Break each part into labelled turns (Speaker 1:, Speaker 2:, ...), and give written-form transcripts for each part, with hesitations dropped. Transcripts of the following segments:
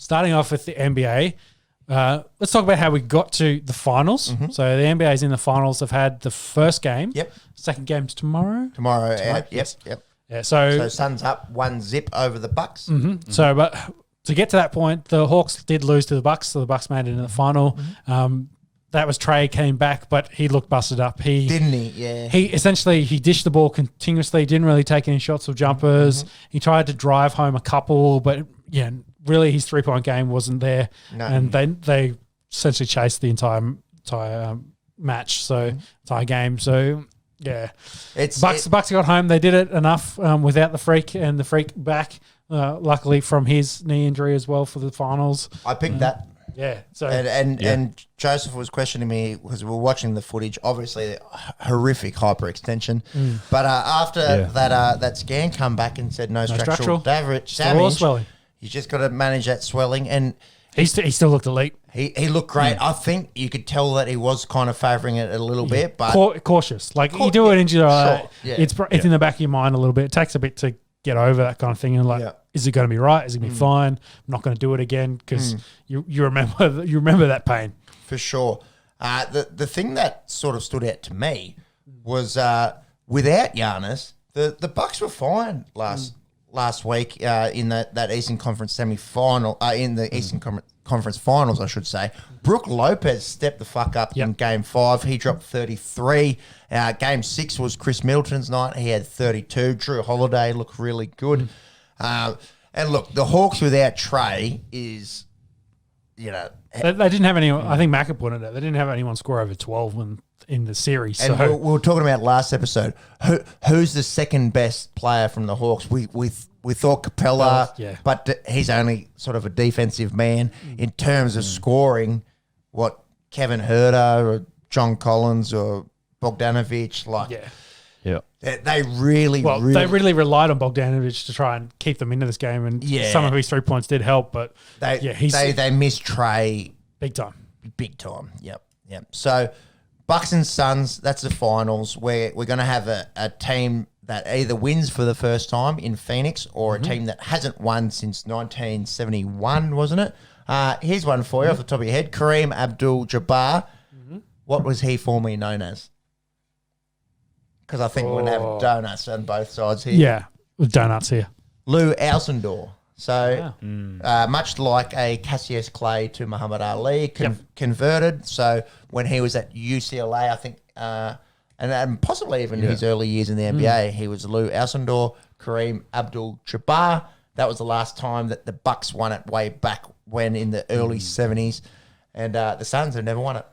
Speaker 1: starting off with the NBA. Let's talk about how we got to the finals.
Speaker 2: Mm-hmm.
Speaker 1: So the NBA's in the finals. Have had the first game.
Speaker 2: Yep.
Speaker 1: Second game's tomorrow.
Speaker 2: Tomorrow. Yep.
Speaker 1: Yeah.
Speaker 2: So Suns up 1-0 over the Bucks.
Speaker 1: Mm-hmm. So, but to get to that point, the Hawks did lose to the Bucks, so the Bucks made it in the final. That was Trey came back, but he looked busted up.
Speaker 2: Didn't he? Yeah.
Speaker 1: He essentially dished the ball continuously. Didn't really take any shots or jumpers. He tried to drive home a couple, but really his 3-point game wasn't there. No. And they essentially chased the entire match, entire game. So yeah, Bucks got home. They did it enough without the freak, and the freak back. Luckily from his knee injury as well for the finals.
Speaker 2: I picked that.
Speaker 1: Yeah. So
Speaker 2: and Joseph was questioning me because we were watching the footage. Obviously, horrific hyperextension. But after that scan come back and said no structural damage,
Speaker 1: swelling.
Speaker 2: You just got to manage that swelling. And
Speaker 1: he still looked elite.
Speaker 2: He looked great. I think you could tell that he was kind of favouring it a little bit, but
Speaker 1: cautious. Like you do an injury, it's in the back of your mind a little bit. It takes a bit to get over that kind of thing, and is it going to be right? Is it going to be fine? I'm not going to do it again because you remember that pain
Speaker 2: for sure. The thing that sort of stood out to me was without Giannis, the Bucks were fine last week in that Eastern Conference semi-final, in the Eastern Conference Finals, I should say. Brook Lopez stepped the fuck up in Game 5. He dropped 33. Game 6 was Chris Middleton's night. He had 32. Drew Holiday looked really good. And look, the Hawks without Trey is,
Speaker 1: they didn't have any. I think Mac put it out. They didn't have anyone score over 12 in the series.
Speaker 2: And we were talking about last episode. Who's the second best player from the Hawks? We thought Capella, but he's only sort of a defensive man in terms of scoring. What Kevin Huerter or John Collins or Bogdanovic They really
Speaker 1: relied on Bogdanovic to try and keep them into this game, and some of his 3 points did help, but
Speaker 2: they missed Trey
Speaker 1: big time.
Speaker 2: Yep. So Bucks and Suns, that's the finals. We're going to have a team that either wins for the first time in Phoenix or a team that hasn't won since 1971, wasn't it? Here's one for you off the top of your head. Kareem Abdul-Jabbar. What was he formerly known as? Because I think we're going to have donuts on both sides here.
Speaker 1: Yeah, with donuts here.
Speaker 2: Lou Alcindor. So much like a Cassius Clay to Muhammad Ali, converted. So when he was at UCLA, I think, and possibly even his early years in the NBA, he was Lou Alcindor, Kareem Abdul-Jabbar. That was the last time that the Bucks won it way back when in the early 70s. And the Suns have never won it.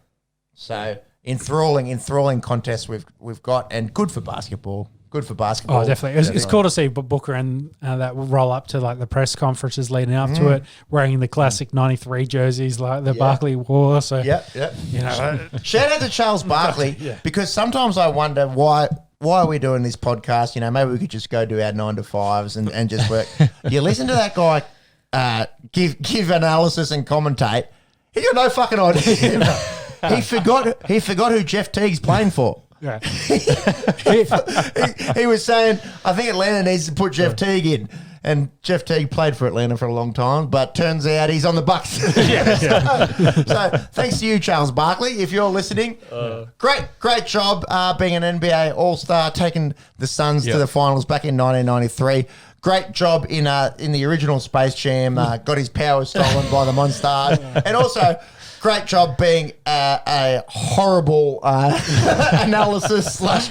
Speaker 2: So enthralling contest we've got, and good for basketball. Oh,
Speaker 1: definitely. It's cool to see Booker and that will roll up to like the press conferences leading up to it, wearing the classic '93 jerseys like the Barkley wore. So
Speaker 2: shout out to Charles Barkley because sometimes I wonder why are we doing this podcast? Maybe we could just go do our 9 to 5s and just work. You listen to that guy give analysis and commentate. He got no fucking idea. He forgot who Jeff Teague's playing for.
Speaker 1: Yeah.
Speaker 2: he was saying, I think Atlanta needs to put Jeff Teague in. And Jeff Teague played for Atlanta for a long time, but turns out he's on the Bucks. So thanks to you, Charles Barkley, if you're listening. Great job being an NBA All-Star, taking the Suns to the finals back in 1993. Great job in the original Space Jam. Got his powers stolen by the Monstars. And also, great job being a horrible analysis slash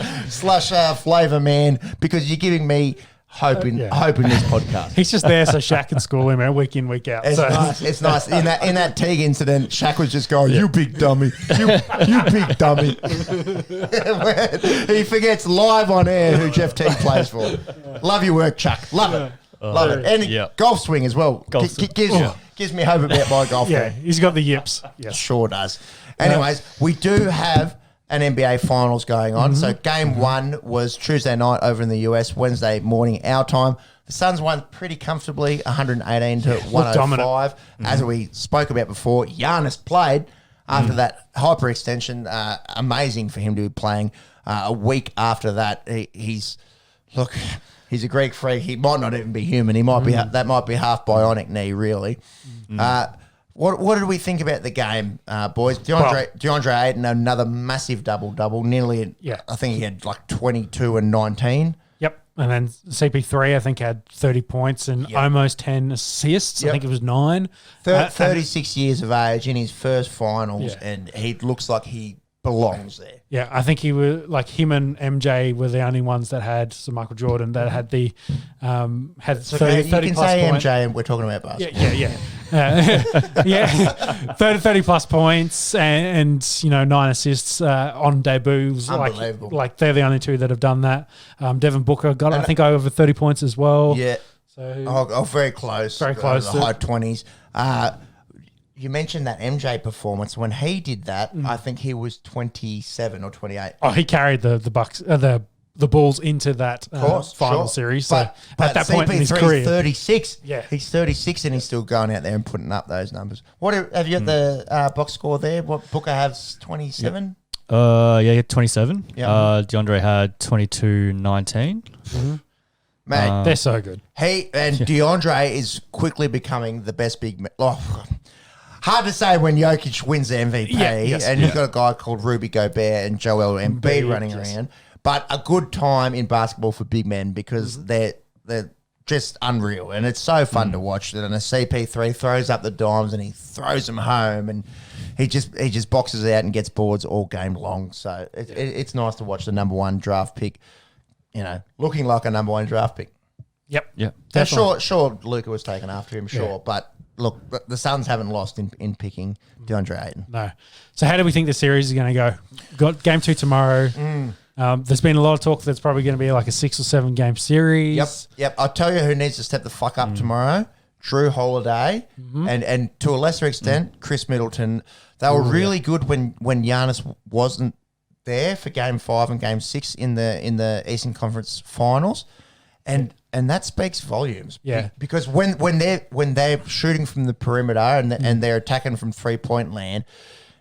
Speaker 2: flavour man, because you're giving me hope in this podcast.
Speaker 1: He's just there so Shaq can school him week in, week out.
Speaker 2: It's nice. In that Teague incident, Shaq was just going, "You big dummy, you big dummy." He forgets live on air who Jeff Teague plays for. Love your work, Chuck. Love it. And golf swing as well. Gives me hope about my golf.
Speaker 1: He's got the yips.
Speaker 2: Yeah, sure does. Anyways, we do have an NBA Finals going on. So Game 1 was Tuesday night over in the US, Wednesday morning our time. The Suns won pretty comfortably, 118 to 105. As we spoke about before, Giannis played after that hyperextension. Amazing for him to be playing a week after that. He's look. He's a Greek freak. He might not even be human. He might be that might be half bionic knee, really. What did we think about the game, boys? DeAndre Ayton, another massive double-double. Nearly, I think he had like 22 and 19.
Speaker 1: Yep. And then CP3, I think, had 30 points and almost 10 assists. I think it was 9.
Speaker 2: 36 years of age in his first finals, and he looks like he belongs there.
Speaker 1: Yeah, I think he was like him and MJ were the only ones that had, so Michael Jordan, that had the had
Speaker 2: So
Speaker 1: 30
Speaker 2: you can
Speaker 1: plus
Speaker 2: say
Speaker 1: points.
Speaker 2: MJ, and we're talking about basketball.
Speaker 1: Yeah. 30 plus points and 9 assists on debuts.
Speaker 2: Unbelievable.
Speaker 1: Like they're the only two that have done that. Devin Booker got, I think, over 30 points as well.
Speaker 2: Yeah.
Speaker 1: So
Speaker 2: Very close.
Speaker 1: Very close.
Speaker 2: The high 20s. You mentioned that MJ performance. When he did that, I think he was 27 or 28.
Speaker 1: Oh, he carried the Bucks, the Bulls into that final series. So at that point in his career,
Speaker 2: 36.
Speaker 1: Yeah,
Speaker 2: he's 36 and he's still going out there and putting up those numbers. What have you got the box score there? What Booker has 27?
Speaker 3: He had 27. DeAndre had 22-19.
Speaker 2: Mate,
Speaker 1: they're so good.
Speaker 2: DeAndre is quickly becoming the best big man. Hard to say when Jokic wins the MVP, and you've got a guy called Rudy Gobert and Joel Embiid running around. But a good time in basketball for big men because they're just unreal, and it's so fun to watch. And a CP3 throws up the dimes and he throws them home, and he just boxes out and gets boards all game long. So it's nice to watch the number 1 draft pick, looking like a number 1 draft pick.
Speaker 1: Yep.
Speaker 2: Sure, Luka was taken after him, but look, the Suns haven't lost in picking DeAndre Ayton.
Speaker 1: No. So how do we think the series is going to go? Got game 2 tomorrow. There's been a lot of talk that's probably going to be like a 6 or 7 game series.
Speaker 2: Yep. I'll tell you who needs to step the fuck up tomorrow. Drew Holiday and to a lesser extent, Chris Middleton. They were really good when Giannis wasn't there for game 5 and game 6 in the Eastern Conference Finals. And that speaks volumes.
Speaker 1: Yeah.
Speaker 2: Because when they're shooting from the perimeter and they're attacking from 3-point land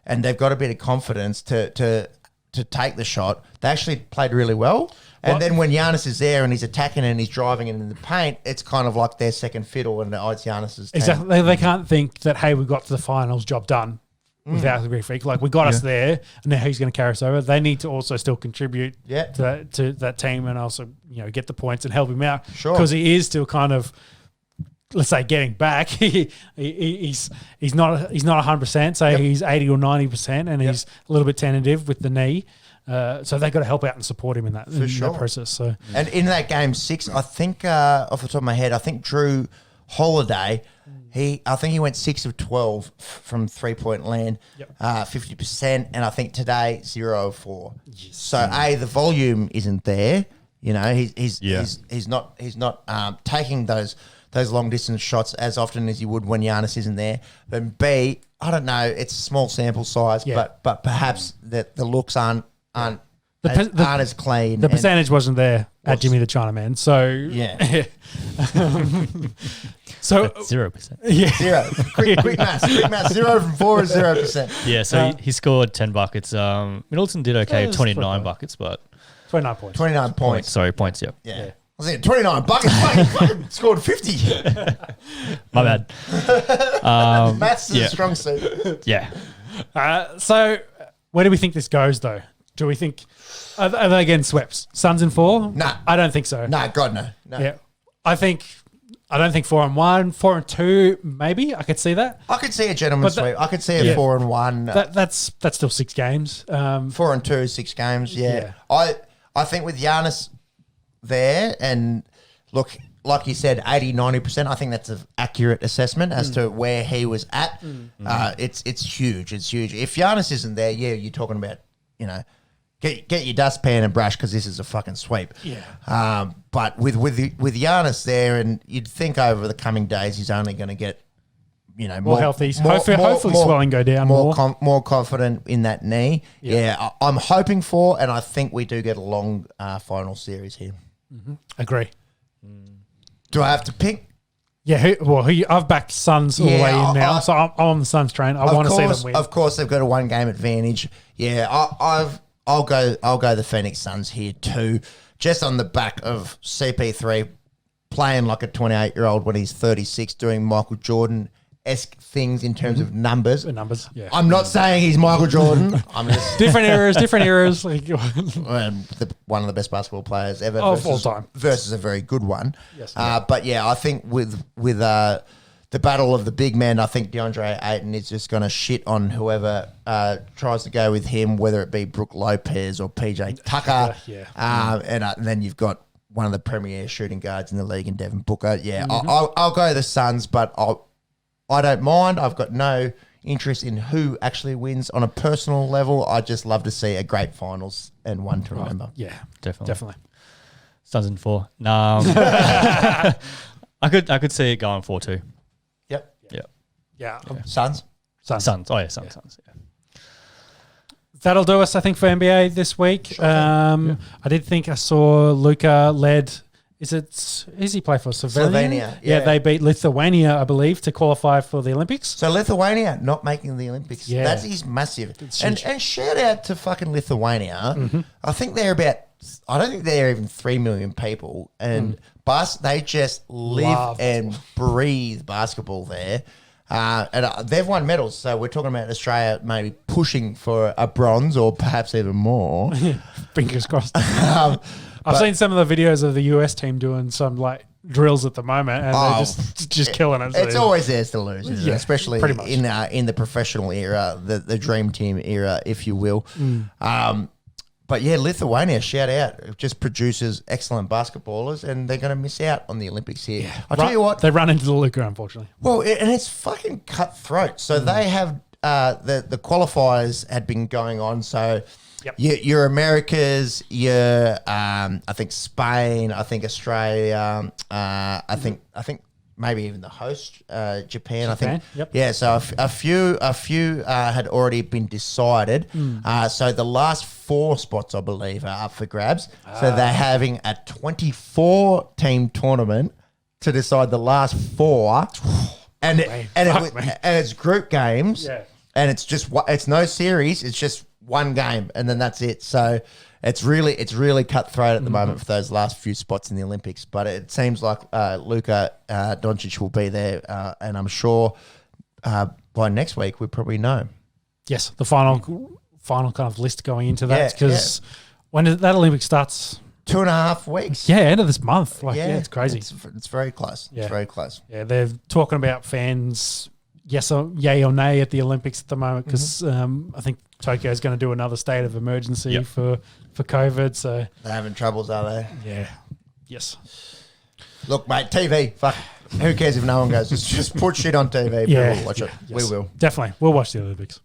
Speaker 2: and they've got a bit of confidence to take the shot, they actually played really well. And then when Giannis is there and he's attacking and he's driving in the paint, it's kind of like their second fiddle and it's Giannis's team.
Speaker 1: Exactly. They can't think that, hey, we got to the finals, job done. Without the Greek freak, like we got us there, and now he's going to carry us over. They need to also still contribute to that team, and also get the points and help him out.
Speaker 2: Sure,
Speaker 1: because he is still kind of, let's say, getting back. he's not 100%. So he's 80 or 90%, and he's a little bit tentative with the knee. So they've got to help out and support him in that that process. So
Speaker 2: and in that game 6, I think off the top of my head, I think Drew Holiday. I think he went 6 of 12 from 3-point land, 50%, and I think today 0 of 4. Yes. So the volume isn't there. He's not taking those long distance shots as often as he would when Giannis isn't there. But B, I don't know, it's a small sample size, but perhaps that the looks aren't as clean.
Speaker 1: The percentage wasn't there at Jimmy the Chinaman. So So
Speaker 3: 0%.
Speaker 1: Yeah,
Speaker 2: 0. Quick maths. 0 from 4 is 0%.
Speaker 3: Yeah, so he scored 10 buckets. Middleton did okay, 29 buckets, but
Speaker 1: 29 points.
Speaker 2: 29 points.
Speaker 3: Sorry, points. Yeah.
Speaker 2: I was thinking 29 buckets. fucking scored 50.
Speaker 3: My bad.
Speaker 2: Maths is a strong suit.
Speaker 3: Yeah.
Speaker 1: So where do we think this goes, though? Do we think are they getting swept? Suns in 4?
Speaker 2: Nah,
Speaker 1: I don't think so.
Speaker 2: No, God no.
Speaker 1: Yeah, I don't think 4-1, 4-2, maybe I could see that.
Speaker 2: I could see a gentleman's sweep. I could see a 4-1.
Speaker 1: That's still 6 games.
Speaker 2: 4-2, 6 games. Yeah. I think with Giannis there, and look, like you said, 80-90%. I think that's an accurate assessment as to where he was at. It's huge. It's huge. If Giannis isn't there, you're talking about get your dustpan and brush because this is a fucking sweep.
Speaker 1: Yeah.
Speaker 2: But with Giannis there, and you'd think over the coming days he's only going to get
Speaker 1: more healthy. Hopefully swelling go down
Speaker 2: more confident in that knee. Yeah, I'm hoping for, and I think we do get a long final series here.
Speaker 1: Agree.
Speaker 2: Do I have to pick?
Speaker 1: Yeah, I've backed Suns all the way in now, so I'm on the Suns train. I want to see them win.
Speaker 2: Of course, they've got a 1 game advantage. Yeah, I'll go the Phoenix Suns here too. just on the back of CP3 playing like a 28-year-old when he's 36, doing Michael Jordan-esque things in terms of numbers.
Speaker 1: The numbers, yeah.
Speaker 2: I'm not saying he's Michael Jordan. I'm just
Speaker 1: different eras. Like,
Speaker 2: one of the best basketball players ever
Speaker 1: of all time.
Speaker 2: versus a very good one.
Speaker 1: Yes.
Speaker 2: But yeah, I think with the battle of the big men, I think DeAndre Ayton is just going to shit on whoever tries to go with him, whether it be Brook Lopez or PJ Tucker. And then you've got one of the premier shooting guards in the league in Devin Booker. Yeah, I'll go the Suns, but I don't mind. I've got no interest in who actually wins on a personal level. I just love to see a great finals and one to remember.
Speaker 1: Yeah,
Speaker 3: definitely. Suns in 4. I could see it going 4-2.
Speaker 2: Yeah. Suns.
Speaker 3: Oh yeah, Suns. Yeah.
Speaker 1: That'll do us, I think, for NBA this week. I did think I saw Luka led. Is he play for Slovenia? Yeah, they beat Lithuania, I believe, to qualify for the Olympics.
Speaker 2: So Lithuania not making the Olympics.
Speaker 1: Yeah.
Speaker 2: That is massive. And shout out to fucking Lithuania. I think they're about. I don't think they're even 3 million people, and they just live and breathe basketball there. And they've won medals, so we're talking about Australia maybe pushing for a bronze or perhaps even more.
Speaker 1: Fingers crossed. I've seen some of the videos of the US team doing some like drills at the moment, and they're just killing it.
Speaker 2: It's always theirs to lose, isn't it?
Speaker 1: Yeah,
Speaker 2: especially in the professional era, the dream team era, if you will. But yeah, Lithuania, shout out. It just produces excellent basketballers, and they're going to miss out on the Olympics here.
Speaker 1: Yeah.
Speaker 2: I'll tell you what.
Speaker 1: They run into the Luka, unfortunately.
Speaker 2: Well, and it's fucking cutthroat. So they have the qualifiers had been going on. So your Americas, your I think Spain, I think Australia, I think maybe even the host, Japan. I think.
Speaker 1: Yep.
Speaker 2: Yeah, so a few had already been decided. So the last 4 spots, I believe, are up for grabs. So they're having a 24-team tournament to decide the last 4, and it's group games.
Speaker 1: Yeah.
Speaker 2: And it's no series. It's just one game, and then that's it. So it's really cutthroat at the moment for those last few spots in the Olympics. But it seems like Luka Doncic will be there, and I'm sure by next week we probably know.
Speaker 1: Yes, the final kind of list going into that, because when that Olympics starts,
Speaker 2: 2.5 weeks.
Speaker 1: Yeah, end of this month. It's crazy.
Speaker 2: It's very close.
Speaker 1: Yeah.
Speaker 2: It's very close.
Speaker 1: Yeah, they're talking about fans, yay or nay at the Olympics at the moment, because I think Tokyo is going to do another state of emergency for COVID. So
Speaker 2: they're having troubles, are they?
Speaker 1: Yeah. Yes.
Speaker 2: Look, mate, TV. Fuck. Who cares if no one goes? Just put shit on TV. People will watch it.
Speaker 1: Yes.
Speaker 2: We will.
Speaker 1: Definitely. We'll watch the Olympics.